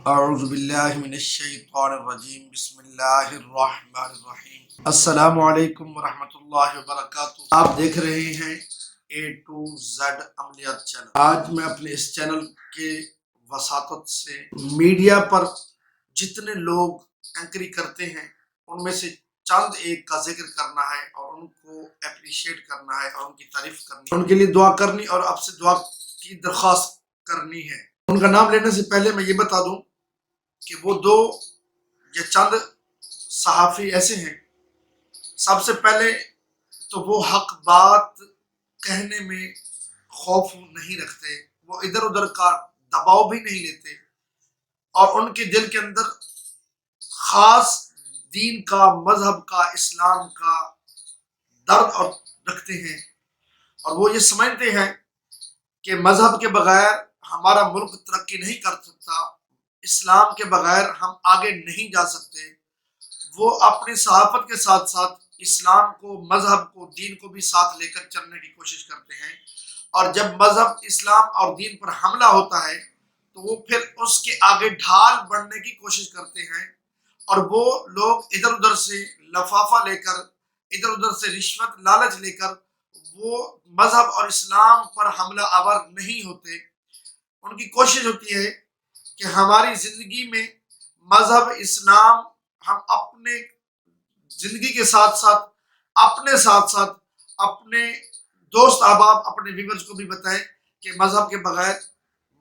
اعوذ باللہ من الشیطان الرجیم بسم اللہ الرحمن الرحیم السلام علیکم ورحمۃ اللہ وبرکاتہ۔ آپ دیکھ رہے ہیں اے ٹو زیڈ عملیات چینل۔ آج میں اپنے اس چینل کے وساطت سے میڈیا پر جتنے لوگ اینکری کرتے ہیں ان میں سے چند ایک کا ذکر کرنا ہے اور ان کو اپریشیٹ کرنا ہے اور ان کی تعریف کرنی ہے، ان کے لیے دعا کرنی اور آپ سے دعا کی درخواست کرنی ہے۔ ان کا نام لینے سے پہلے میں یہ بتا دوں کہ وہ دو یا چند صحافی ایسے ہیں، سب سے پہلے تو وہ حق بات کہنے میں خوف نہیں رکھتے، وہ ادھر ادھر کا دباؤ بھی نہیں لیتے، اور ان کے دل کے اندر خاص دین کا، مذہب کا، اسلام کا درد اور رکھتے ہیں، اور وہ یہ سمجھتے ہیں کہ مذہب کے بغیر ہمارا ملک ترقی نہیں کر سکتا، اسلام کے بغیر ہم آگے نہیں جا سکتے۔ وہ اپنی صحافت کے ساتھ ساتھ اسلام کو، مذہب کو، دین کو بھی ساتھ لے کر چلنے کی کوشش کرتے ہیں، اور جب مذہب، اسلام اور دین پر حملہ ہوتا ہے تو وہ پھر اس کے آگے ڈھال بننے کی کوشش کرتے ہیں، اور وہ لوگ ادھر ادھر سے لفافہ لے کر، ادھر ادھر سے رشوت لالچ لے کر وہ مذہب اور اسلام پر حملہ آور نہیں ہوتے۔ ان کی کوشش ہوتی ہے کہ ہماری زندگی میں مذہب، اسلام، ہم اپنے زندگی کے ساتھ ساتھ اپنے دوست احباب، اپنے ویورز کو بھی بتائیں کہ مذہب کے بغیر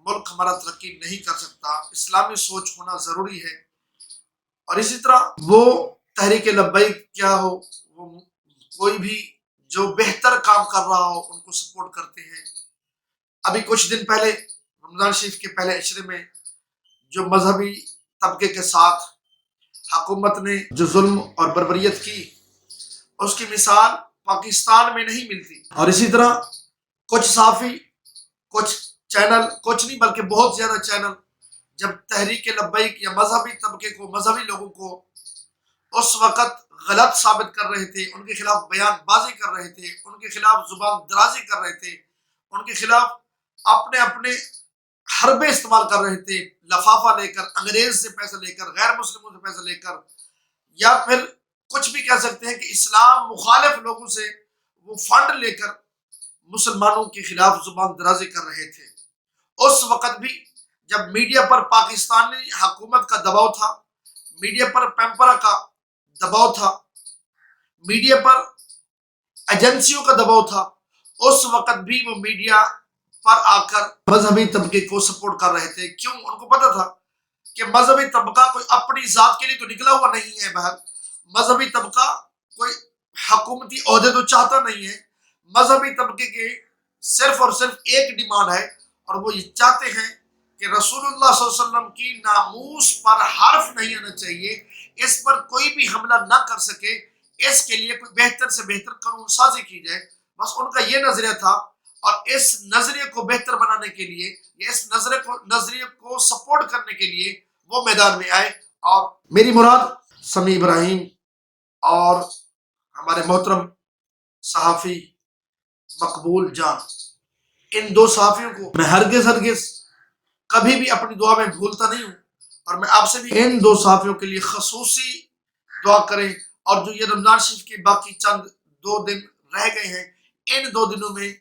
ملک ہمارا ترقی نہیں کر سکتا، اسلامی سوچ ہونا ضروری ہے۔ اور اسی طرح وہ تحریک لبیک کیا ہو، وہ کوئی بھی جو بہتر کام کر رہا ہو ان کو سپورٹ کرتے ہیں۔ ابھی کچھ دن پہلے رمضان شریف کے پہلے عشرے میں جو مذہبی طبقے کے ساتھ حکومت نے جو ظلم اور بربریت کی، اس کی مثال پاکستان میں نہیں ملتی۔ اور اسی طرح کچھ صحافی، کچھ چینل، کچھ نہیں بلکہ بہت زیادہ چینل جب تحریک لبیک یا مذہبی طبقے کو، مذہبی لوگوں کو اس وقت غلط ثابت کر رہے تھے، ان کے خلاف بیان بازی کر رہے تھے، ان کے خلاف زبان درازی کر رہے تھے، ان کے خلاف اپنے حربے استعمال کر رہے تھے، لفافہ لے کر، انگریز سے پیسہ لے کر، غیر مسلموں سے پیسہ لے کر، یا پھر کچھ بھی کہہ سکتے ہیں کہ اسلام مخالف لوگوں سے وہ فنڈ لے کر مسلمانوں کے خلاف زبان درازی کر رہے تھے۔ اس وقت بھی جب میڈیا پر پاکستانی حکومت کا دباؤ تھا، میڈیا پر پیمپرا کا دباؤ تھا، میڈیا پر ایجنسیوں کا دباؤ تھا، اس وقت بھی وہ میڈیا پر آ کر مذہبی طبقے کو سپورٹ کر رہے تھے۔ کیوں؟ ان کو پتا تھا کہ مذہبی طبقہ کوئی اپنی ذات کے لیے تو نکلا ہوا نہیں ہے، بہر مذہبی طبقہ کوئی حکومتی عہدے تو چاہتا نہیں ہے۔ مذہبی طبقے کے صرف اور صرف ایک ڈیمانڈ ہے، اور وہ یہ چاہتے ہیں کہ رسول اللہ صلی اللہ علیہ وسلم کی ناموس پر حرف نہیں آنا چاہیے، اس پر کوئی بھی حملہ نہ کر سکے، اس کے لیے کوئی بہتر سے بہتر قانون سازی کی جائے۔ بس ان کا یہ نظریہ تھا، اور اس نظریے کو بہتر بنانے کے لیے، یا اس نظریے کو سپورٹ کرنے کے لیے وہ میدان میں آئے۔ اور میری مراد سمی ابراہیم اور ہمارے محترم صحافی مقبول جان، ان دو صحافیوں کو میں ہرگز کبھی بھی اپنی دعا میں بھولتا نہیں ہوں، اور میں آپ سے بھی ان دو صحافیوں کے لیے خصوصی دعا کریں، اور جو یہ رمضان شریف کے باقی چند 2 دن رہ گئے ہیں، ان 2 دنوں میں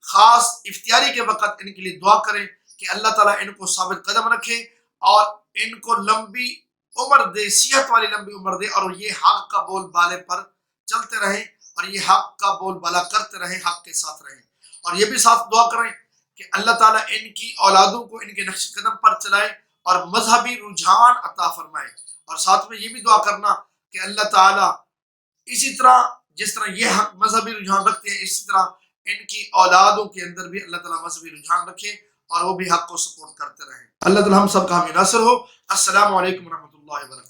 خاص افطاری کے وقت ان کے لیے دعا کریں کہ اللہ تعالیٰ ان کو ثابت قدم رکھے اور ان کو لمبی عمر دے، صحت والی لمبی عمر دے، اور یہ حق کا بول بالے پر چلتے رہیں، اور یہ حق کا بول بالا کرتے رہیں، حق کے ساتھ رہیں۔ اور یہ بھی ساتھ دعا کریں کہ اللہ تعالیٰ ان کی اولادوں کو ان کے نقش قدم پر چلائے اور مذہبی رجحان عطا فرمائے۔ اور ساتھ میں یہ بھی دعا کرنا کہ اللہ تعالیٰ اسی طرح جس طرح یہ حق مذہبی رجحان رکھتے ہیں، اسی طرح ان کی اولادوں کے اندر بھی اللہ تعالیٰ مذہبی رجحان رکھے اور وہ بھی حق کو سپورٹ کرتے رہیں۔ اللہ تعالیٰ ہم سب کا حامی ناصر ہو۔ السلام علیکم ورحمۃ اللہ وبرکاتہ۔